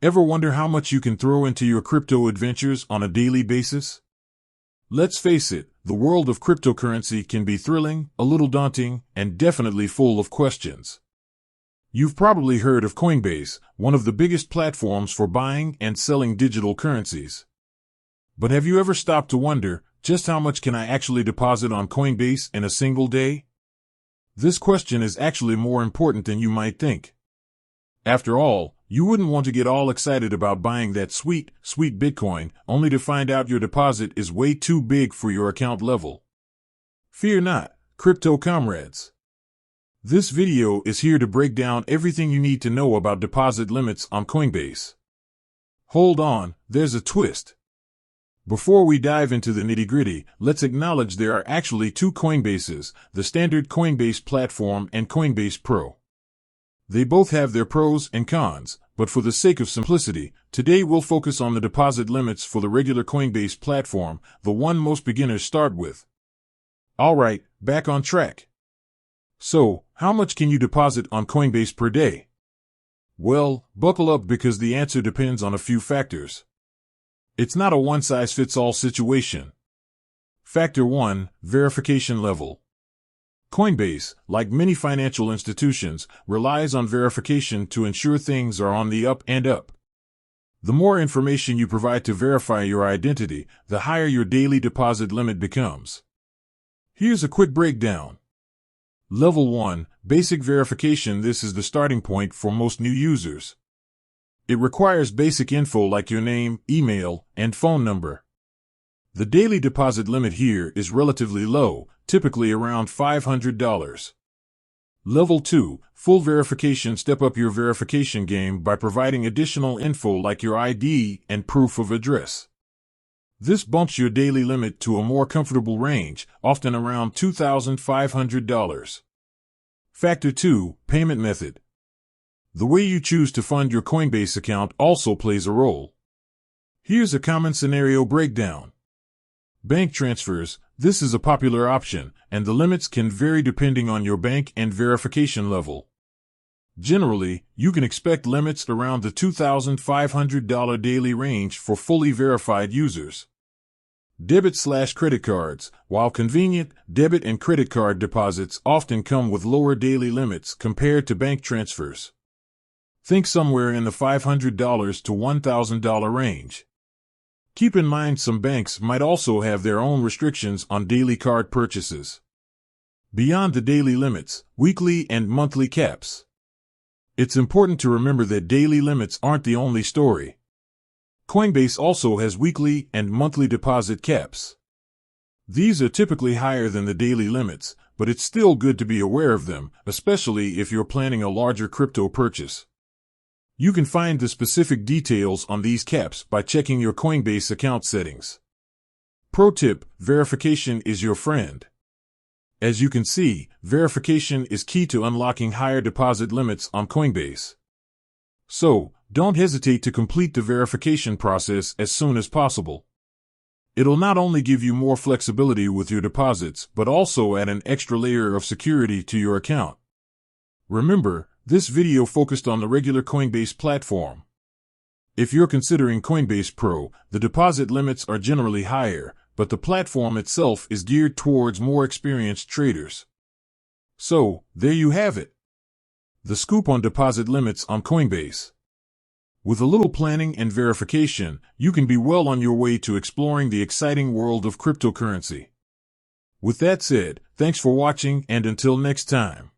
Ever wonder how much you can throw into your crypto adventures on a daily basis? Let's face it, the world of cryptocurrency can be thrilling, a little daunting, and definitely full of questions. You've probably heard of Coinbase, one of the biggest platforms for buying and selling digital currencies. But have you ever stopped to wonder, just how much can I actually deposit on Coinbase in a single day? This question is actually more important than you might think. After all, you wouldn't want to get all excited about buying that sweet Bitcoin, only to find out your deposit is way too big for your account level. Fear not, crypto comrades. This video is here to break down everything you need to know about deposit limits on Coinbase. Hold on, there's a twist. Before we dive into the nitty-gritty, let's acknowledge there are actually two Coinbases, the standard Coinbase platform and Coinbase Pro. They both have their pros and cons, but for the sake of simplicity, today we'll focus on the deposit limits for the regular Coinbase platform, the one most beginners start with. Alright, back on track. So, how much can you deposit on Coinbase per day? Well, buckle up because the answer depends on a few factors. It's not a one-size-fits-all situation. Factor 1, verification level. Coinbase, like many financial institutions, relies on verification to ensure things are on the up and up. The more information you provide to verify your identity, the higher your daily deposit limit becomes. Here's a quick breakdown. Level 1, basic verification. This is the starting point for most new users. It requires basic info like your name, email, and phone number. The daily deposit limit here is relatively low, typically around $500. Level 2, full verification. Step up your verification game by providing additional info like your ID and proof of address. This bumps your daily limit to a more comfortable range, often around $2,500. Factor 2, payment method. The way you choose to fund your Coinbase account also plays a role. Here's a common scenario breakdown. Bank transfers. This is a popular option, and the limits can vary depending on your bank and verification level. Generally, you can expect limits around the $2,500 daily range for fully verified users. Debit/credit cards. While convenient, debit and credit card deposits often come with lower daily limits compared to bank transfers. Think somewhere in the $500 to $1,000 range. Keep in mind some banks might also have their own restrictions on daily card purchases. Beyond the daily limits, weekly and monthly caps. It's important to remember that daily limits aren't the only story. Coinbase also has weekly and monthly deposit caps. These are typically higher than the daily limits, but it's still good to be aware of them, especially if you're planning a larger crypto purchase. You can find the specific details on these caps by checking your Coinbase account settings. Pro tip, verification is your friend. As you can see, verification is key to unlocking higher deposit limits on Coinbase. So, don't hesitate to complete the verification process as soon as possible. It'll not only give you more flexibility with your deposits, but also add an extra layer of security to your account. Remember, this video focused on the regular Coinbase platform. If you're considering Coinbase Pro, the deposit limits are generally higher, but the platform itself is geared towards more experienced traders. So, there you have it. The scoop on deposit limits on Coinbase. With a little planning and verification, you can be well on your way to exploring the exciting world of cryptocurrency. With that said, thanks for watching, and until next time.